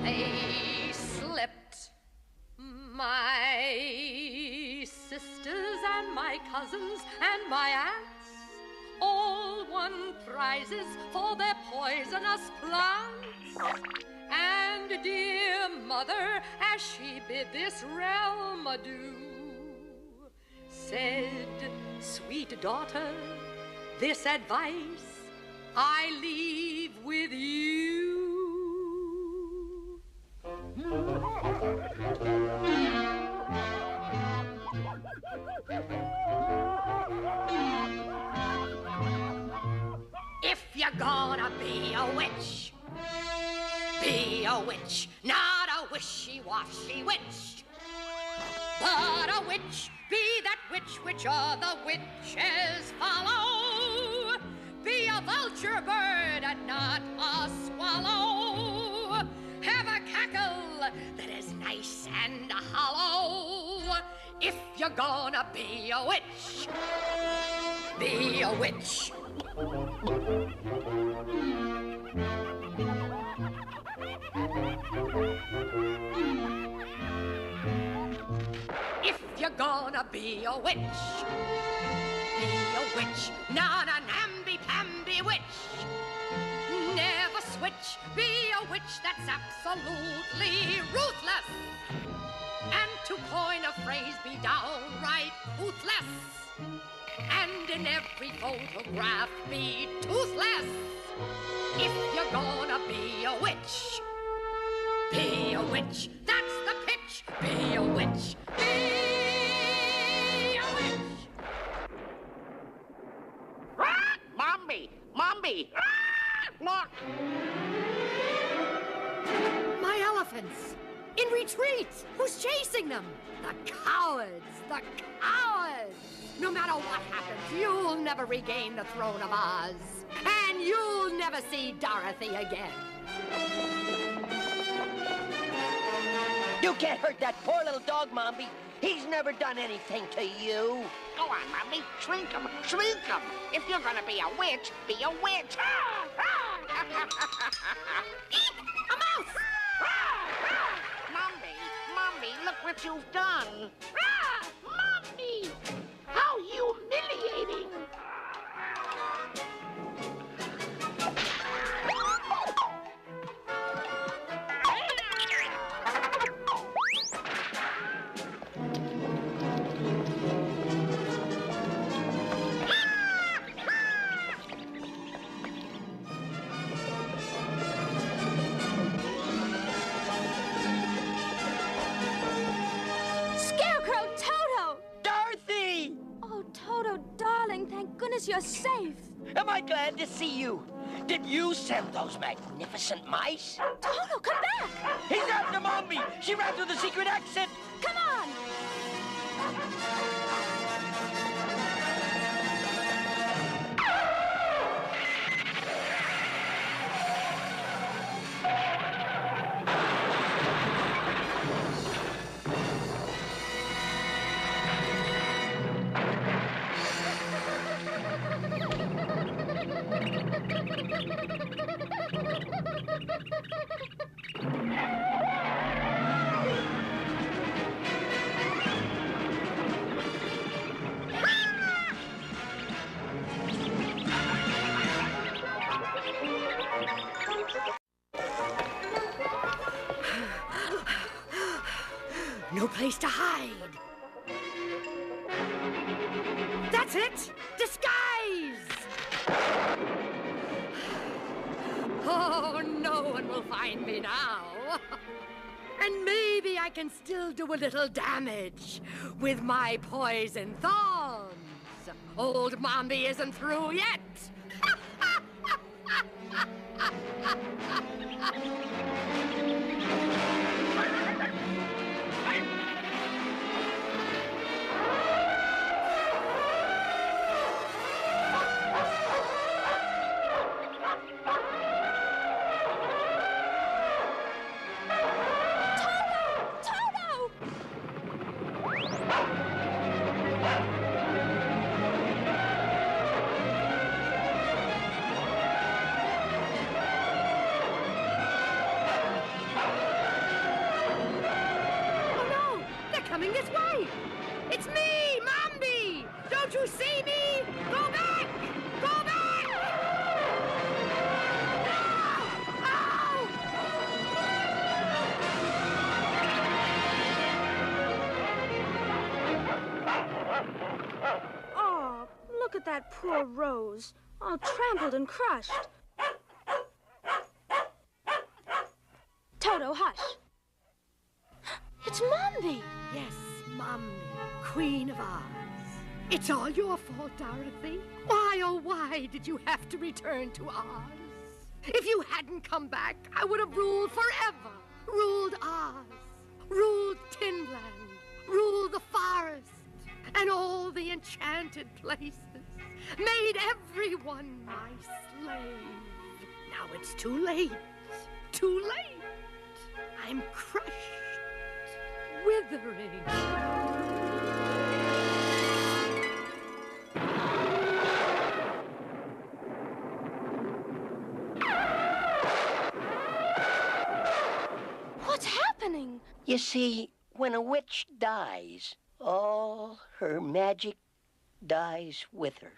They slipped. My sisters and my cousins and my aunts all won prizes for their poisonous plants. And dear mother, as she bid this realm adieu, said, sweet daughter, this advice I leave with you. If you're gonna be a witch, be a witch, not a wishy-washy witch, but a witch. Be that witch which other witches follow. Be a vulture bird and not a swallow. Have a cackle that is nice and hollow. If you're gonna be a witch, be a witch. If you're gonna be a witch, not a namby-pamby witch. Never switch, be a witch that's absolutely ruthless. And to coin a phrase, be downright toothless. And in every photograph, be toothless. If you're gonna be a witch, be a witch. That's the pitch. Be a witch. Be a witch. Ah! Mombi! Ah! Look! My elephants! In retreat! Who's chasing them? The cowards! The cowards! No matter what happens, you'll never regain the throne of Oz. And you'll never see Dorothy again. You can't hurt that poor little dog, Mombi. He's never done anything to you. Go on, Mombi. Shrink him. If you're gonna be a witch, be a witch. Ah! Ah! Eek! A mouse! Ah! Mombi, look what you've done. Ah! Mombi! How humiliating! us you're safe. Am I glad to see you? Did you send those magnificent mice? Toto, come back! He's got them on me! She ran through the secret exit! Come on! No place to hide. That's it! Disguise! Oh, no one will find me now. And maybe I can still do a little damage with my poison thorns. Old Mombi isn't through yet. That poor Rose, all trampled and crushed. Toto, hush. It's Mombi. Yes, Mombi, Queen of Oz. It's all your fault, Dorothy. Why, oh, why did you have to return to Oz? If you hadn't come back, I would have ruled forever. Ruled Oz, ruled Tinland, ruled the forest, and all the enchanted places. Made everyone my slave. Now it's too late. Too late. I'm crushed, withering. What's happening? You see, when a witch dies, all her magic dies with her.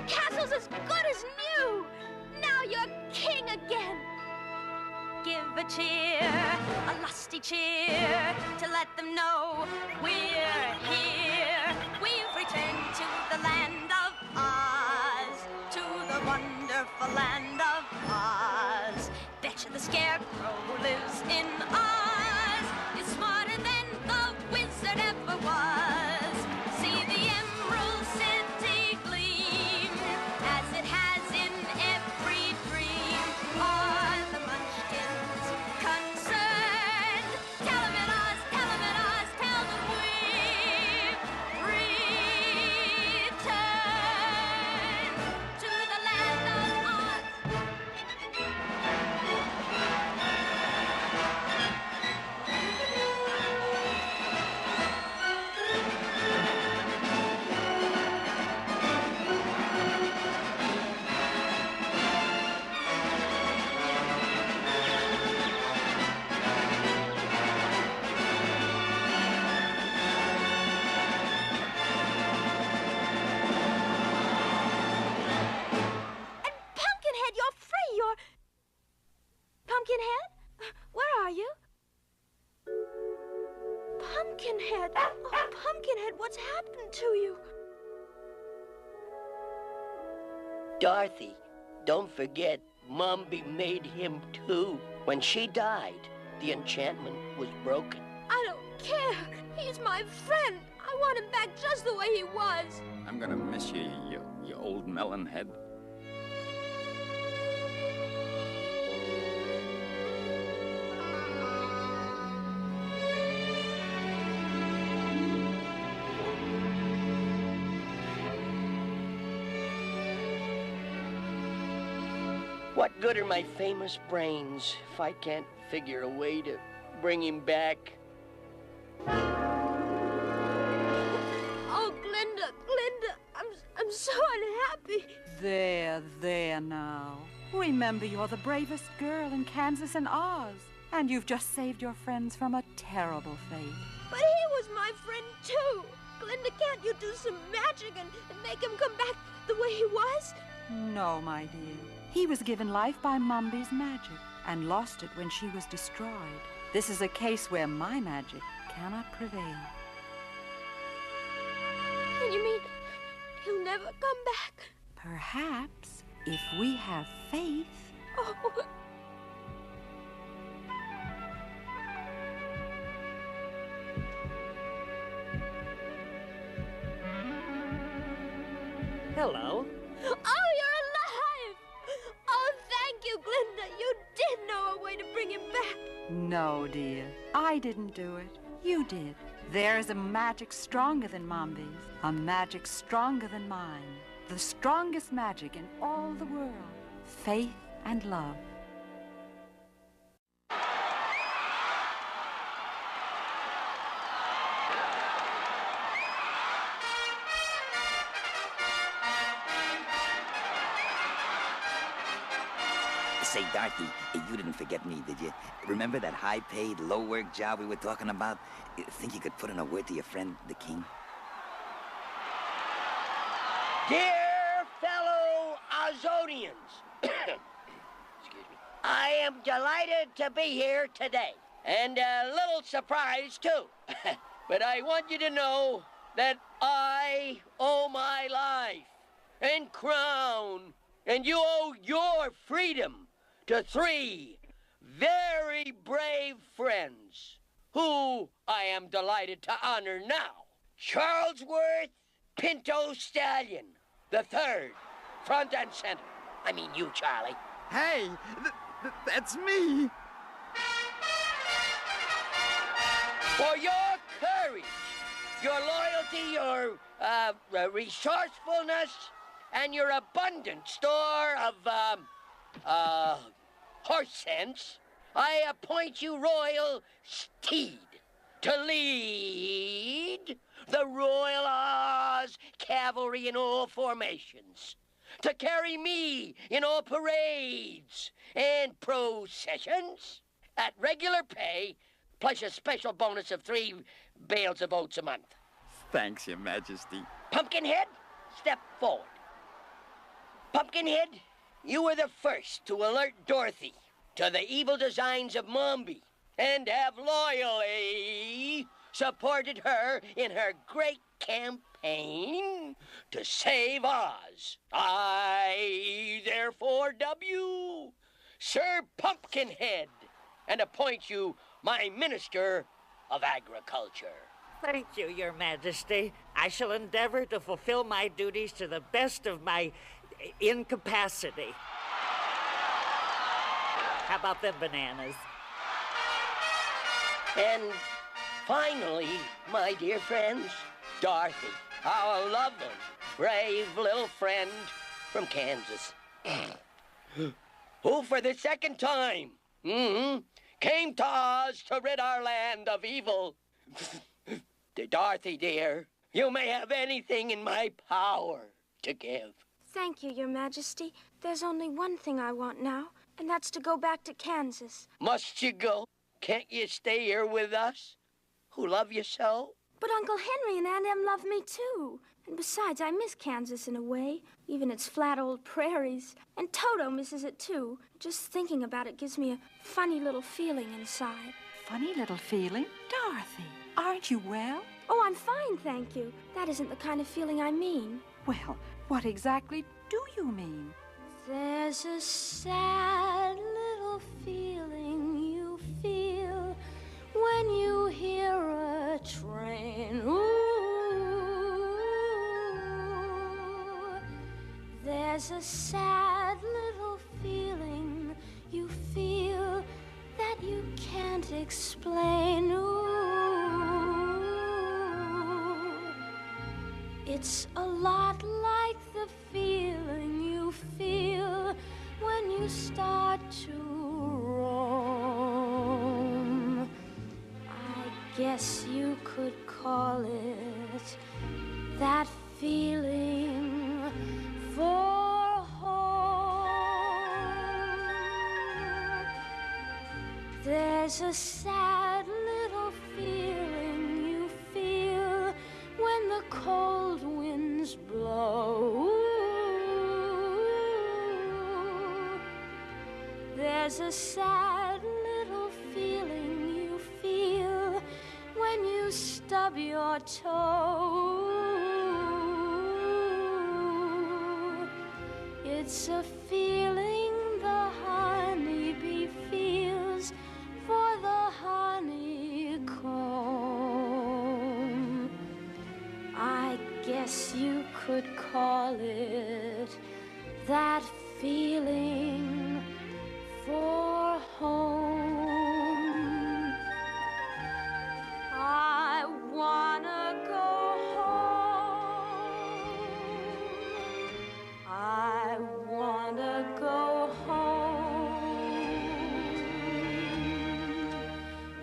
Castle's as good as new. Now you're king again. Give a cheer, a lusty cheer, to let them know we're here. We've returned to the land of Oz, to the wonderful land of Oz. Betcha the Scarecrow who lives in Oz is smarter than the wizard ever was. See the Emerald City gleam as it has in every dream. Are the Munchkins concerned? Tell them at Oz, tell them at Oz, tell them we've returned to the land of Oz. Pumpkinhead? Where are you? Pumpkinhead! Oh, Pumpkinhead, what's happened to you? Dorothy, don't forget, Mombi made him too. When she died, the enchantment was broken. I don't care. He's my friend. I want him back just the way he was. I'm gonna miss you, you old melon head. What good are my famous brains if I can't figure a way to bring him back? Oh, Glinda, I'm so unhappy. There now. Remember, you're the bravest girl in Kansas and Oz. And you've just saved your friends from a terrible fate. But he was my friend, too. Glinda, can't you do some magic and make him come back the way he was? No, my dear. He was given life by Mombi's magic and lost it when she was destroyed. This is a case where my magic cannot prevail. And you mean he'll never come back? Perhaps, if we have faith. Oh. Hello. Oh, you're alive! Oh, thank you, Glinda. You did know a way to bring him back. No, dear. I didn't do it. You did. There is a magic stronger than Mombi's. A magic stronger than mine. The strongest magic in all the world. Faith and love. Say, Dorothy, you didn't forget me, did you? Remember that high-paid, low-work job we were talking about? Think you could put in a word to your friend, the king? Dear fellow Ozonians, excuse me, I am delighted to be here today, and a little surprised too. But I want you to know that I owe my life and crown, and you owe your freedom to 3 very brave friends who I am delighted to honor now. Charlesworth Pinto Stallion, the 3rd, front and center. I mean you, Charlie. Hey, that's me. For your courage, your loyalty, your resourcefulness, and your abundant store of, horse sense, I appoint you Royal Steed to lead the Royal Oz Cavalry in all formations, to carry me in all parades and processions at regular pay, plus a special bonus of 3 bales of oats a month. Thanks, Your Majesty. Pumpkinhead, step forward. Pumpkinhead, you were the first to alert Dorothy to the evil designs of Mombi and have loyally supported her in her great campaign to save Oz. I therefore dub you Sir Pumpkinhead and appoint you my Minister of Agriculture. Thank you, Your Majesty. I shall endeavor to fulfill my duties to the best of my incapacity. How about them bananas? And finally, my dear friends, Dorothy, our lovely, brave little friend from Kansas, who for the 2nd time came to Oz to rid our land of evil. Dorothy, dear, you may have anything in my power to give. Thank you, Your Majesty. There's only one thing I want now, and that's to go back to Kansas. Must you go? Can't you stay here with us, who love you so? But Uncle Henry and Aunt Em love me, too. And besides, I miss Kansas in a way, even its flat old prairies. And Toto misses it, too. Just thinking about it gives me a funny little feeling inside. Funny little feeling? Dorothy, aren't you well? Oh, I'm fine, thank you. That isn't the kind of feeling I mean. Well, what exactly do you mean? There's a sad little feeling you feel when you hear a train. Ooh, there's a sad little feeling you feel that you can't explain. Ooh, it's a lot like the feeling you feel when you start to roam. I guess you could call it that feeling for home. There's a sad little feeling you feel when the cold winds blow. There's a sad little feeling you feel when you stub your toe. It's a feeling the honeybee feels for the honeycomb. I guess you could call it that feeling for home. I wanna go home. I wanna go home.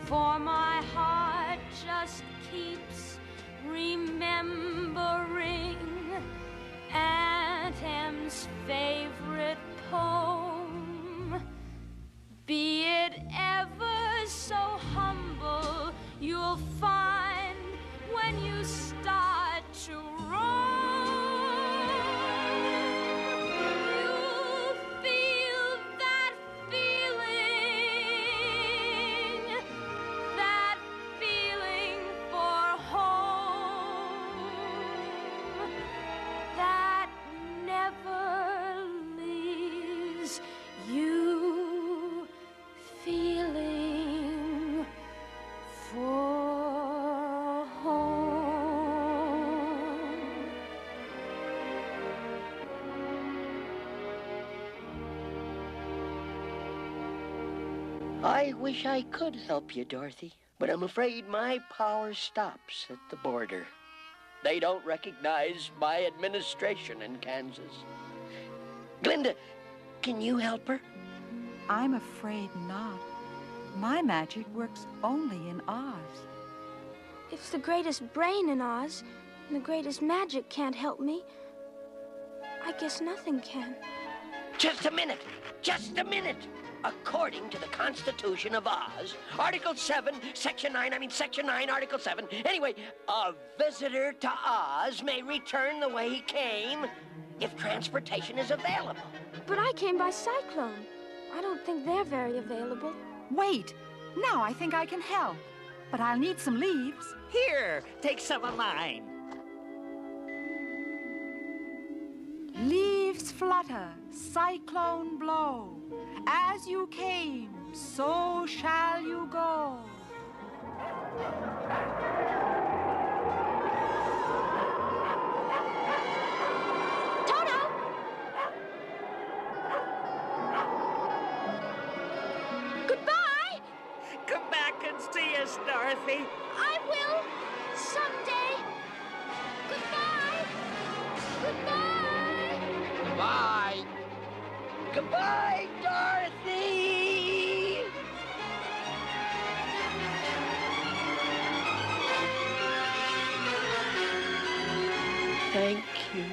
For my heart just keeps remembering Aunt Em's favorite poem. Be it ever so humble, you'll find when you start to roam, you'll feel that feeling for home, that never leaves you. Feeling for home. I wish I could help you, Dorothy, but I'm afraid my power stops at the border. They don't recognize my administration in Kansas. Glinda, can you help her? I'm afraid not. My magic works only in Oz. If the greatest brain in Oz and the greatest magic can't help me, I guess nothing can. Just a minute! Just a minute! According to the Constitution of Oz, Article 7, Section 9, Article 7. Anyway, a visitor to Oz may return the way he came if transportation is available. But I came by cyclone. I don't think they're very available. Wait, now I think I can help. But I'll need some leaves. Here, take some of mine. Leaves flutter, cyclone blow. As you came, so shall you go. Toto! Goodbye! Come back and see us, Dorothy. I will, someday. Goodbye! Goodbye! Goodbye! Goodbye, Dorothy! Thank you.